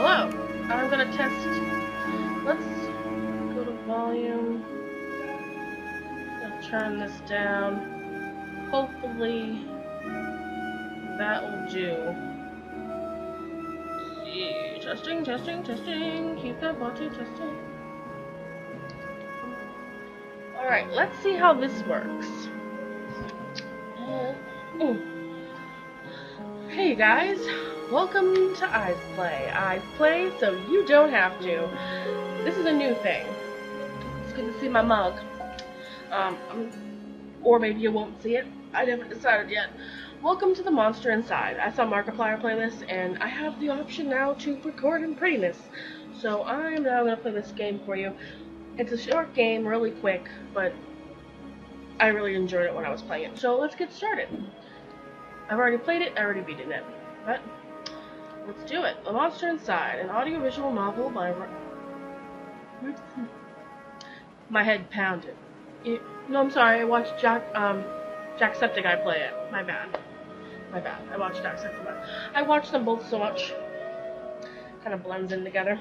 Hello, I'm gonna test. Let's go to volume. I'll turn this down. Hopefully that will do. Let's see, testing, testing, testing. Keep that body testing. Alright, let's see how this works. Hey guys, welcome to Izplay. Izplay so you don't have to. This is a new thing. It's good to see my mug. Or maybe you won't see it. I haven't decided yet. Welcome to the Monster Inside. I saw Markiplier play this, and I have the option now to record in prettiness. So I'm now going to play this game for you. It's a short game, really quick, but I really enjoyed it when I was playing it. So let's get started. I've already played it, I already beaten it. But let's do it. The Monster Inside, an audiovisual novel by... My head pounded. No, I'm sorry, I watched Jacksepticeye play it. My bad. I watched Jacksepticeye. I watched them both so much. Kind of blends in together.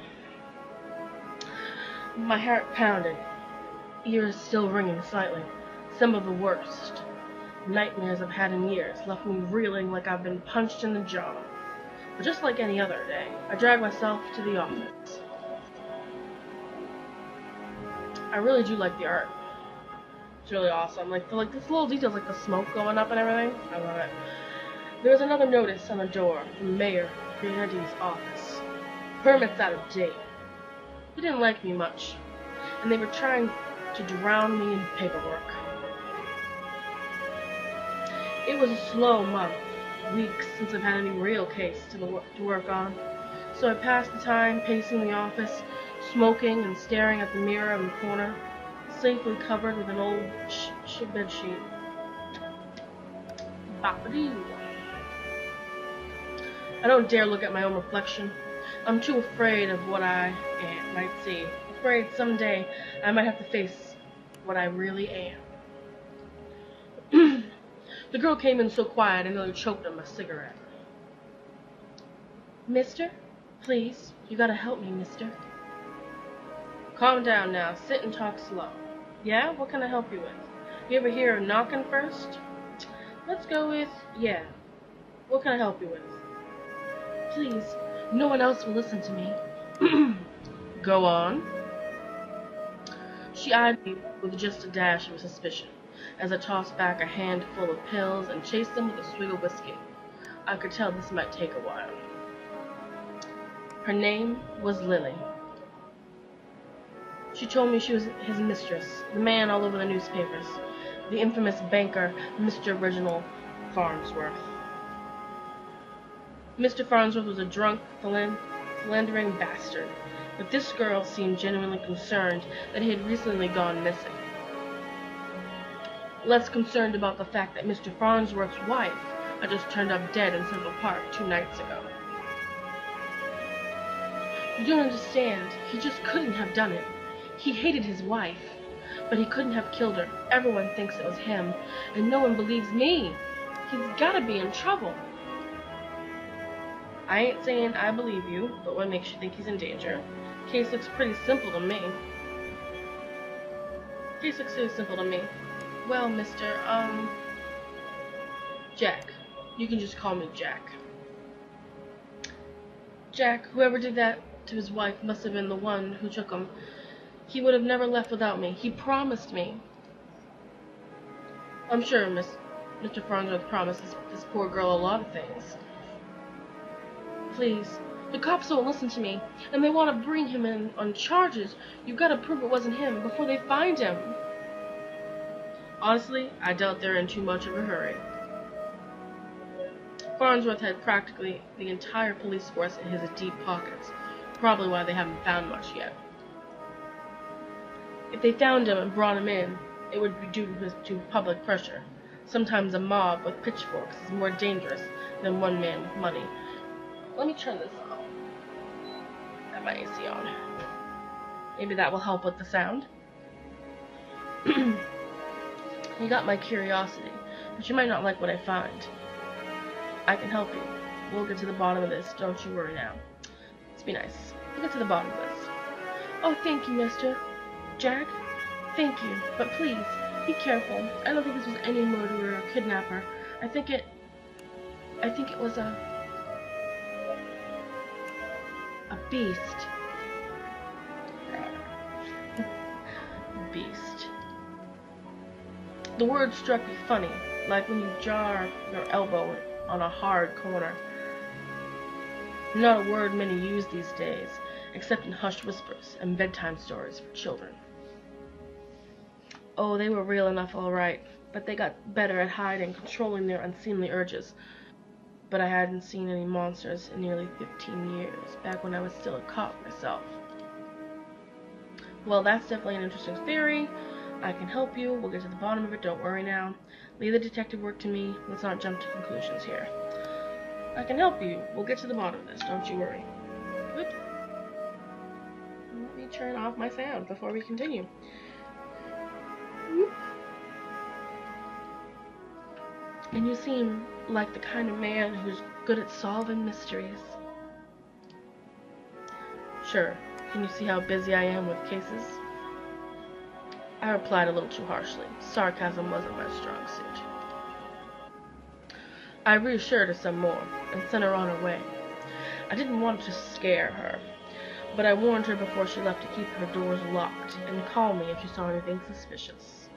My heart pounded. Ears still ringing slightly. Some of the worst nightmares I've had in years left me reeling like I've been punched in the jaw. But just like any other day, I dragged myself to the office. I really do like the art. It's really awesome. Like this little details, like the smoke going up and everything. I love it. There was another notice on the door from Mayor Grandy's office. Permit's out of date. He didn't like me much, and they were trying to drown me in paperwork. It was a slow month, weeks since I've had any real case to work on, so I passed the time pacing the office, smoking and staring at the mirror in the corner, safely covered with an old bed sheet. Bop-a-doo. I don't dare look at my own reflection. I'm too afraid of what I might see. Afraid someday I might have to face what I really am. The girl came in so quiet I nearly choked on my cigarette. Mister? Please, you gotta help me, mister. Calm down now. Sit and talk slow. Yeah? What can I help you with? You ever hear of knocking first? Let's go with, yeah. What can I help you with? Please, no one else will listen to me. Go on. She eyed me with just a dash of suspicion as I tossed back a handful of pills and chased them with a swig of whiskey. I could tell this might take a while. Her name was Lily. She told me she was his mistress, the man all over the newspapers, the infamous banker, Mr. Reginald Farnsworth. Mr. Farnsworth was a drunk, philandering bastard, but this girl seemed genuinely concerned that he had recently gone missing. Less concerned about the fact that Mr. Farnsworth's wife had just turned up dead in Central Park 2 nights ago. You don't understand. He just couldn't have done it. He hated his wife, but he couldn't have killed her. Everyone thinks it was him, and no one believes me. He's gotta be in trouble. I ain't saying I believe you, but what makes you think he's in danger? Case looks pretty simple to me. Case looks really simple to me. Well, Mr. Jack. You can just call me Jack. Jack, whoever did that to his wife must have been the one who took him. He would have never left without me. He promised me. I'm sure Mr. Farnsworth promised this poor girl a lot of things. Please, the cops won't listen to me, and they want to bring him in on charges. You've got to prove it wasn't him before they find him. Honestly, I doubt they're in too much of a hurry. Farnsworth had practically the entire police force in his deep pockets, probably why they haven't found much yet. If they found him and brought him in, it would be due to public pressure. Sometimes a mob with pitchforks is more dangerous than one man with money. Let me turn this on. I have my AC on. Maybe that will help with the sound. You got my curiosity, but you might not like what I find. I can help you. We'll get to the bottom of this, don't you worry now. Let's be nice. We'll get to the bottom of this. Oh, thank you, Mr. Jack. Thank you, but please, be careful. I don't think this was any murderer or kidnapper. I think it was a beast. Beast. The word struck me funny, like when you jar your elbow on a hard corner. Not a word many use these days, except in hushed whispers and bedtime stories for children. Oh, they were real enough, all right, but they got better at hiding, controlling their unseemly urges. But I hadn't seen any monsters in nearly 15 years, back when I was still a cop myself. Well, that's definitely an interesting theory. I can help you. We'll get to the bottom of it. Don't worry now. Leave the detective work to me. Let's not jump to conclusions here. I can help you. We'll get to the bottom of this. Don't you worry. Good. Let me turn off my sound before we continue. And you seem like the kind of man who's good at solving mysteries. Sure. Can you see how busy I am with cases? I replied a little too harshly. Sarcasm wasn't my strong suit. I reassured her some more, and sent her on her way. I didn't want to scare her, but I warned her before she left to keep her doors locked, and call me if she saw anything suspicious.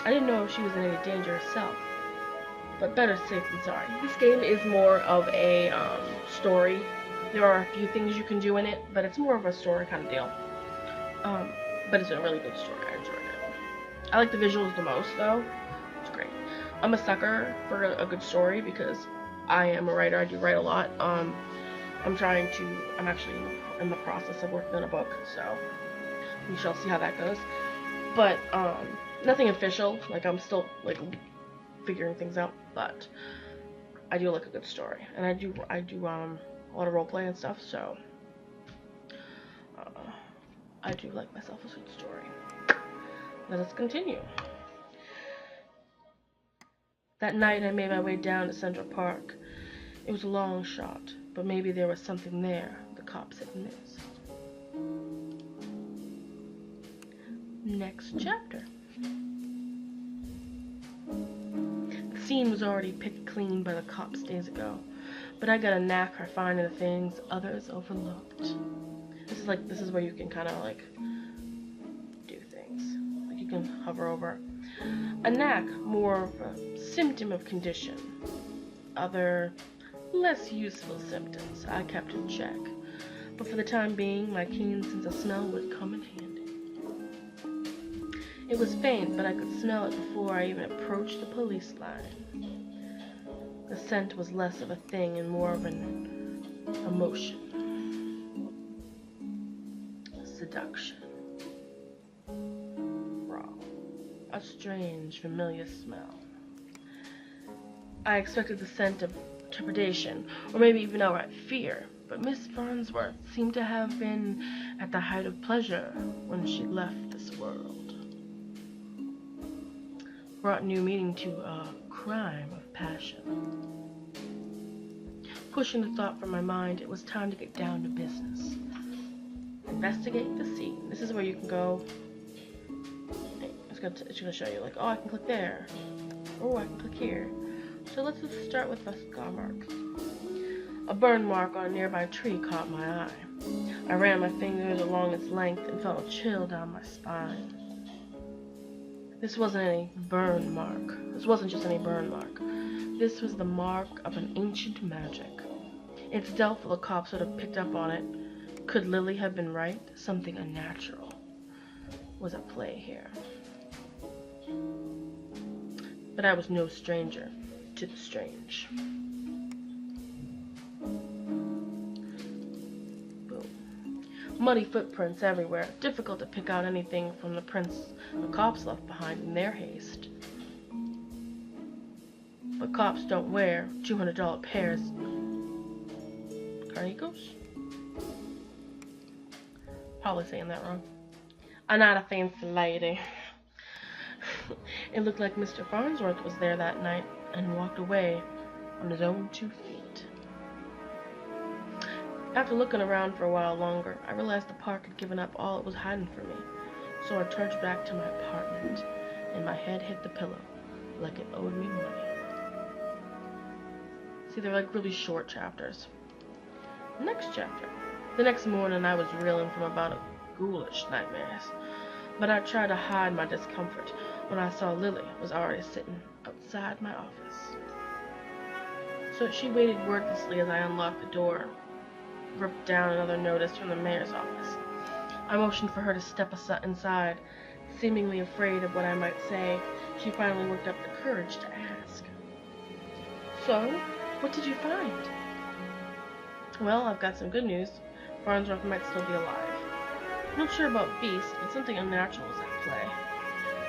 I didn't know if she was in any danger herself, but better safe than sorry. This game is more of a story. There are a few things you can do in it, but it's more of a story kind of deal. But it's a really good story. I enjoyed it. I like the visuals the most, though. It's great. I'm a sucker for a good story because I am a writer. I do write a lot. I'm actually in the process of working on a book, so we shall see how that goes. But nothing official. Like, I'm still like figuring things out, but I do like a good story, and I do a lot of roleplay and stuff, so I do like myself a good story. Let us continue. That night I made my way down to Central Park. It was a long shot, but maybe there was something there the cops had missed. Next chapter. The scene was already picked clean by the cops days ago, but I got a knack for finding the things others overlooked. This is where you can kind of like do things. Like you can hover over. A knack, more of a symptom of condition. Other, less useful symptoms I kept in check, but for the time being, my keen sense of smell would come in handy. It was faint, but I could smell it before I even approached the police line. The scent was less of a thing and more of an emotion. Seduction. Raw. A strange, familiar smell. I expected the scent of trepidation, or maybe even outright fear, but Miss Farnsworth seemed to have been at the height of pleasure when she left this world. Brought new meaning to a crime of passion. Pushing the thought from my mind, it was time to get down to business. Investigate the scene. This is where you can go. It's gonna show you, like, oh, I can click there. Oh, I can click here. So let's just start with the scar marks. A burn mark on a nearby tree caught my eye. I ran my fingers along its length and felt a chill down my spine. This wasn't any burn mark. This wasn't just any burn mark. This was the mark of an ancient magic. It's doubtful the cops would have picked up on it. Could Lily have been right? Something unnatural was at play here. But I was no stranger to the strange. Boom. Muddy footprints everywhere. Difficult to pick out anything from the prints the cops left behind in their haste. But cops don't wear $200 pairs. Carnicos? Probably saying that wrong. I'm not a fancy lady. It looked like Mr. Farnsworth was there that night and walked away on his own 2 feet. After looking around for a while longer, I realized the park had given up all it was hiding from me. So I trudged back to my apartment, and my head hit the pillow like it owed me money. See, they're like really short chapters. Next chapter. The next morning, I was reeling from about a ghoulish nightmares, but I tried to hide my discomfort when I saw Lily was already sitting outside my office. So she waited wordlessly as I unlocked the door, ripped down another notice from the mayor's office. I motioned for her to step inside. Seemingly afraid of what I might say, she finally worked up the courage to ask. So, what did you find? Well, I've got some good news. Farnsworth might still be alive. I'm not sure about beasts, but something unnatural is at play.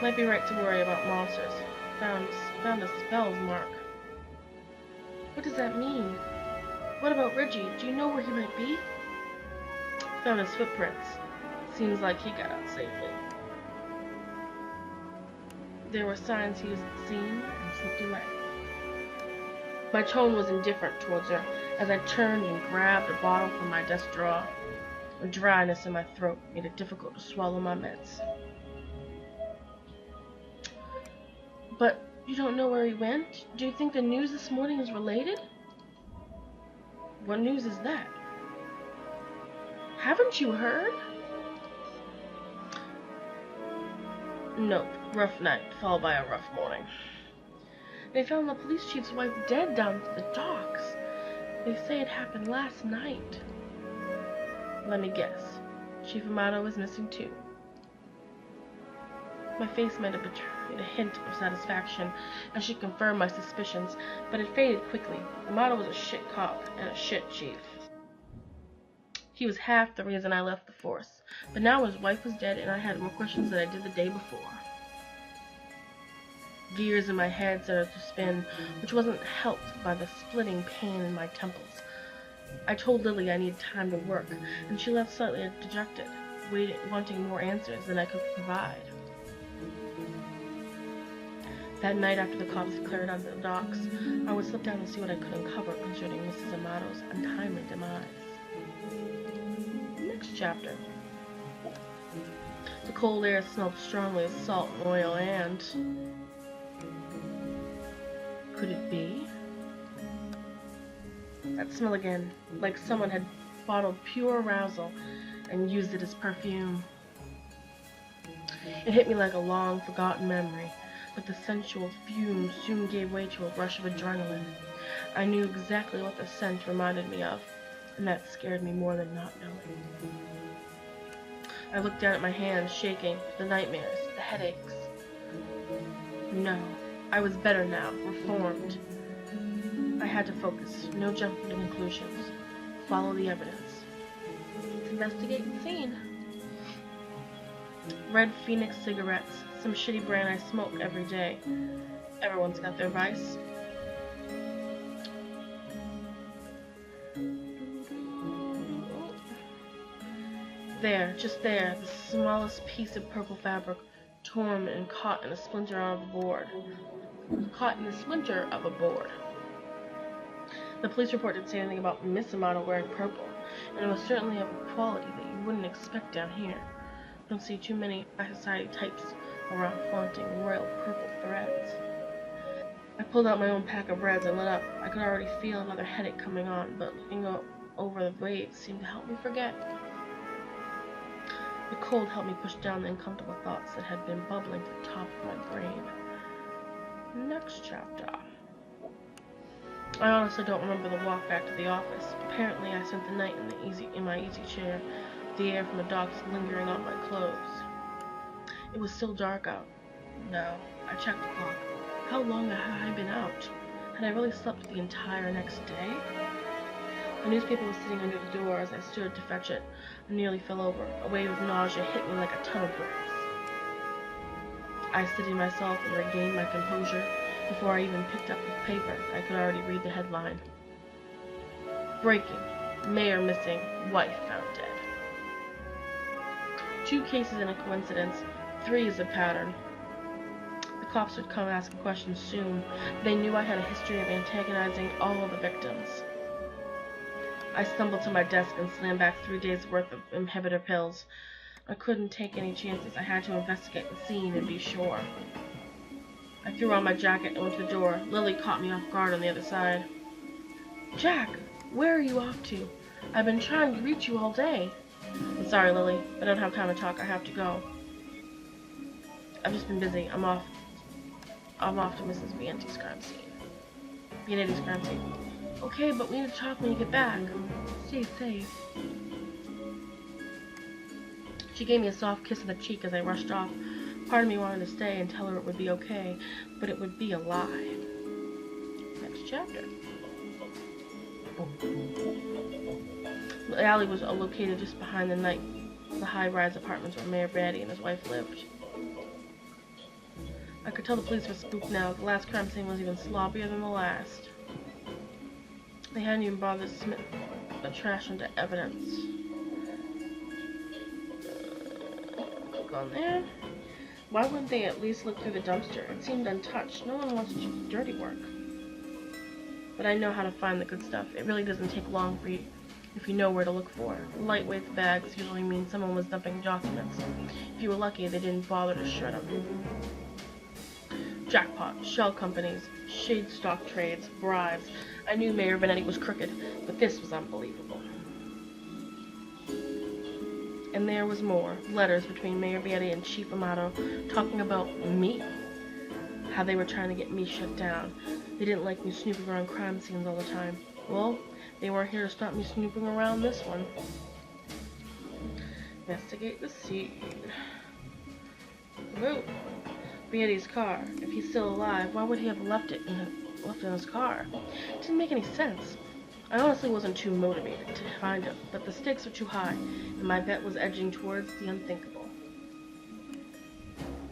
Might be right to worry about monsters. Found a spell's mark. What does that mean? What about Reggie? Do you know where he might be? Found his footprints. Seems like he got out safely. There were signs he was at the scene and slipped away. My tone was indifferent towards her as I turned and grabbed a bottle from my desk drawer. A dryness in my throat made it difficult to swallow my meds. But you don't know where he went? Do you think the news this morning is related? What news is that? Haven't you heard? Nope. Rough night, followed by a rough morning. They found the police chief's wife dead down at the docks. They say it happened last night. Let me guess. Chief Amato is missing too. My face might have betrayed a hint of satisfaction as she confirmed my suspicions, but it faded quickly. Amato was a shit cop and a shit chief. He was half the reason I left the force, but now his wife was dead and I had more questions than I did the day before. Gears in my head started to spin, which wasn't helped by the splitting pain in my temples. I told Lily I needed time to work, and she left slightly dejected, wanting more answers than I could provide. That night, after the cops had cleared out the docks, I would slip down and see what I could uncover concerning Mrs. Amato's untimely demise. Next chapter. The cold air smelled strongly of salt and oil and... could it be? That smell again, like someone had bottled pure arousal and used it as perfume. It hit me like a long-forgotten memory, but the sensual fumes soon gave way to a rush of adrenaline. I knew exactly what the scent reminded me of, and that scared me more than not knowing. I looked down at my hands, shaking, the nightmares, the headaches. No, I was better now, reformed. I had to focus, no jumping to conclusions. Follow the evidence. Let's investigate the scene. Red Phoenix cigarettes, some shitty brand I smoke every day. Everyone's got their vice. There, just there, the smallest piece of purple fabric, torn and caught in a splinter of a board. The police report didn't say anything about Miss Amato wearing purple, and it was certainly of a quality that you wouldn't expect down here. I don't see too many high society types around flaunting royal purple threads. I pulled out my own pack of reds and lit up. I could already feel another headache coming on, but looking over the waves seemed to help me forget. The cold helped me push down the uncomfortable thoughts that had been bubbling to the top of my brain. Next chapter. I honestly don't remember the walk back to the office. Apparently, I spent the night in my easy chair, the air from the docks lingering on my clothes. It was still dark out. No, I checked the clock. How long had I been out? Had I really slept the entire next day? The newspaper was sitting under the door as I stood to fetch it. I nearly fell over. A wave of nausea hit me like a ton of bricks. I steadied myself and regained my composure. Before I even picked up the paper, I could already read the headline. Breaking. Mayor missing. Wife found dead. 2 cases in a coincidence. 3 is a pattern. The cops would come asking questions soon. They knew I had a history of antagonizing all of the victims. I stumbled to my desk and slammed back 3 days' worth of inhibitor pills. I couldn't take any chances. I had to investigate the scene and be sure. I threw on my jacket and went to the door. Lily caught me off guard on the other side. Jack, where are you off to? I've been trying to reach you all day. I'm sorry, Lily. I don't have time to talk. I have to go. I've just been busy. I'm off to Mrs. Vianetti's crime scene. Okay, but we need to talk when you get back. Stay safe. She gave me a soft kiss on the cheek as I rushed off. Part of me wanted to stay and tell her it would be okay, but it would be a lie. Next chapter. The alley was located just behind the high-rise apartments where Mayor Batty and his wife lived. I could tell the police were spooked now. The last crime scene was even sloppier than the last. They hadn't even bothered to submit the trash into evidence. Click on there. Why wouldn't they at least look through the dumpster? It seemed untouched. No one wants to do dirty work. But I know how to find the good stuff. It really doesn't take long for you if you know where to look for. Lightweight bags usually mean someone was dumping documents. If you were lucky, they didn't bother to shred them. Jackpot, shell companies, shade stock trades, bribes. I knew Mayor Vanetti was crooked, but this was unbelievable. And there was more. Letters between Mayor Vanetti and Chief Amato talking about me. How they were trying to get me shut down. They didn't like me snooping around crime scenes all the time. Well, they weren't here to stop me snooping around this one. Investigate the scene. Whoa. Vanetti's car. If he's still alive, why would he have left it in his car? It didn't make any sense. I honestly wasn't too motivated to find him, but the stakes were too high, and my bet was edging towards the unthinkable.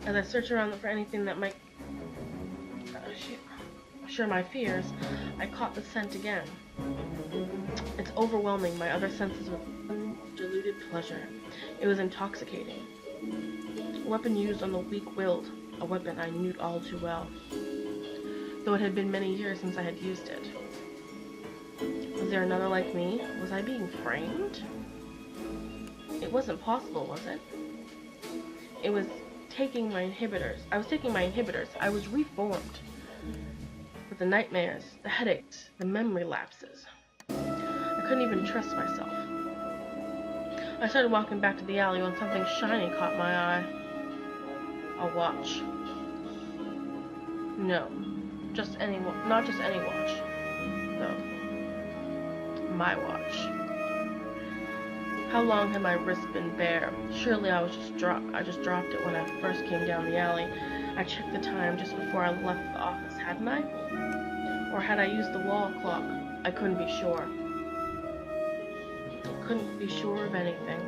As I searched around for anything that might share my fears, I caught the scent again. It's overwhelming my other senses with undiluted pleasure. It was intoxicating. A weapon used on the weak-willed, a weapon I knew all too well, though it had been many years since I had used it. Was there another like me? Was I being framed? It wasn't possible, was it? I was taking my inhibitors. I was reformed. But the nightmares, the headaches, the memory lapses. I couldn't even trust myself. I started walking back to the alley when something shiny caught my eye. A watch. No, not just any watch, though. My watch. How long had my wrist been bare? Surely I just dropped it when I first came down the alley. I checked the time just before I left the office, hadn't I? Or had I used the wall clock? I couldn't be sure. Couldn't be sure of anything.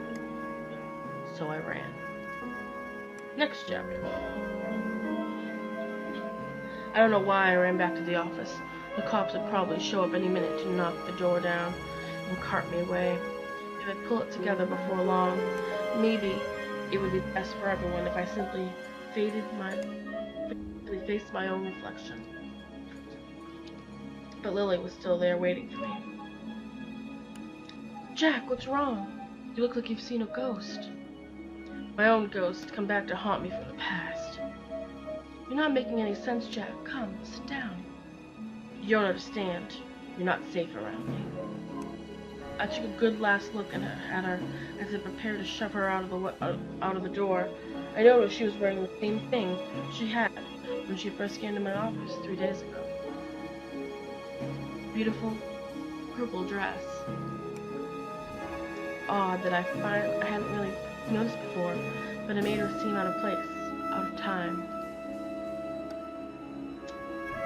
So I ran. Next chapter. I don't know why I ran back to the office. The cops would probably show up any minute to knock the door down and cart me away. They would pull it together before long. Maybe it would be best for everyone if I simply faced my own reflection. But Lily was still there waiting for me. Jack, what's wrong? You look like you've seen a ghost. My own ghost, come back to haunt me from the past. You're not making any sense, Jack. Come, sit down. You don't understand. You're not safe around me. I took a good last look at her as I prepared to shove her out of the door. I noticed she was wearing the same thing she had when she first came to my office 3 days ago. Beautiful purple dress. Odd that I hadn't really noticed before, but it made her seem out of place, out of time.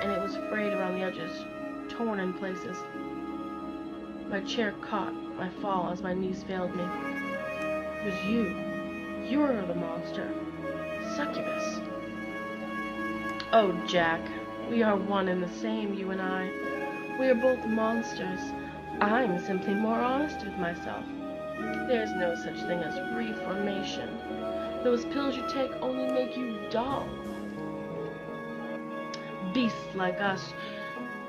And it was frayed around the edges, torn in places. My chair caught my fall as my knees failed me. It was you. You were the monster. Succubus. Oh, Jack, we are one and the same, you and I. We are both monsters. I'm simply more honest with myself. There's no such thing as reformation. Those pills you take only make you dull. Beasts like us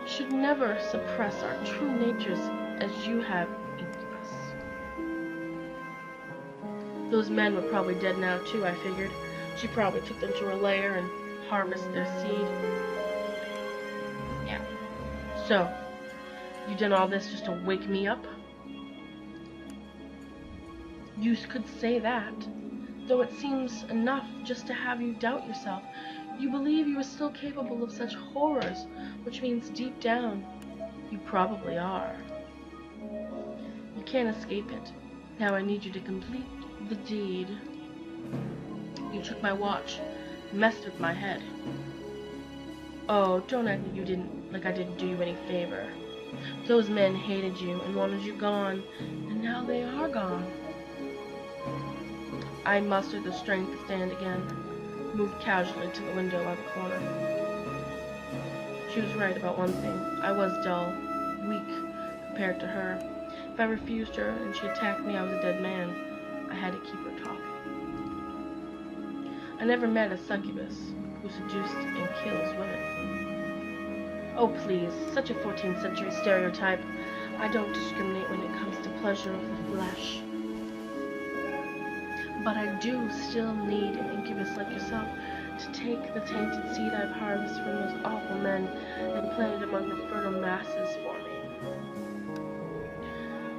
should never suppress our true natures as you have Those men were probably dead now too, I figured. She probably took them to her lair and harvested their seed. Yeah. So, you done all this just to wake me up? You could say that, though it seems enough just to have you doubt yourself. You believe you are still capable of such horrors, which means deep down, you probably are. You can't escape it. Now I need you to complete the deed. You took my watch, messed with my head. Oh, don't act like I didn't do you any favor. Those men hated you and wanted you gone, and now they are gone. I mustered the strength to stand again, moved casually to the window by the corner. She was right about one thing. I was dull, weak, compared to her. If I refused her and she attacked me, I was a dead man. I had to keep her talking. I never met a succubus who seduced and kills women. Oh please, such a 14th century stereotype. I don't discriminate when it comes to pleasure of the flesh. But I do still need an incubus like yourself to take the tainted seed I've harvested from those awful men and plant it among the fertile masses for me.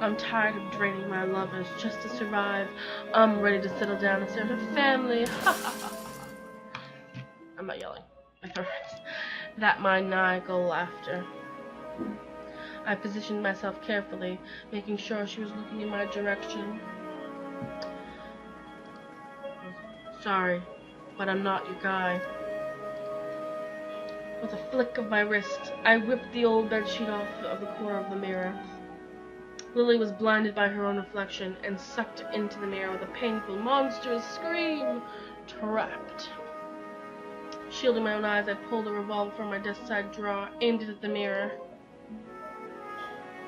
I'm tired of draining my lovers just to survive. I'm ready to settle down and start a family. I'm not yelling. My throat hurts. That maniacal laughter. I positioned myself carefully, making sure she was looking in my direction. Sorry, but I'm not your guy. With a flick of my wrist, I whipped the old bedsheet off of the corner of the mirror. Lily was blinded by her own reflection and sucked into the mirror with a painful, monstrous scream. Trapped. Shielding my own eyes, I pulled a revolver from my desk side drawer, aimed it at the mirror,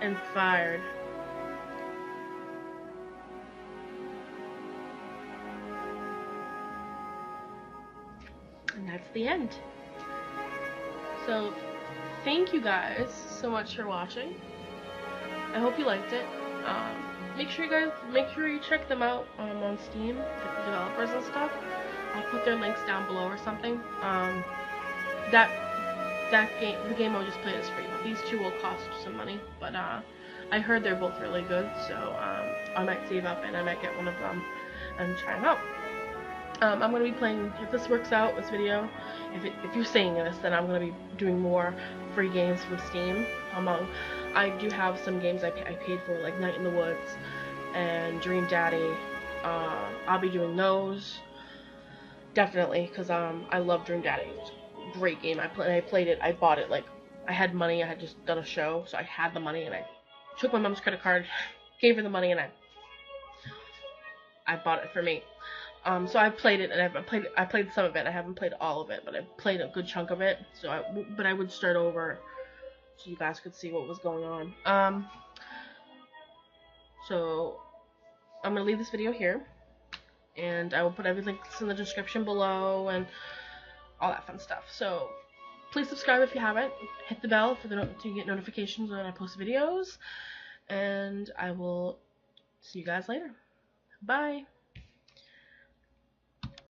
and fired. And that's the end. So, thank you guys so much for watching. I hope you liked it. Make sure you check them out on Steam, the developers and stuff. I'll put their links down below or something. The game I just played is free, but these two will cost some money. But I heard they're both really good, so I might save up and I might get one of them and try them out. I'm going to be playing, if this works out, this video, if you're seeing this, then I'm going to be doing more free games from Steam. I do have some games I paid for, like Night in the Woods and Dream Daddy. I'll be doing those, definitely, because I love Dream Daddy. It was a great game. I played it, I bought it, like, I had money, I had just done a show, so I had the money, and I took my mom's credit card, gave her the money, and I bought it for me. So I played it, and I played some of it. I haven't played all of it, but I played a good chunk of it. But I would start over, so you guys could see what was going on. So I'm gonna leave this video here, and I will put everything in the description below and all that fun stuff. So please subscribe if you haven't. Hit the bell to get notifications when I post videos, and I will see you guys later. Bye.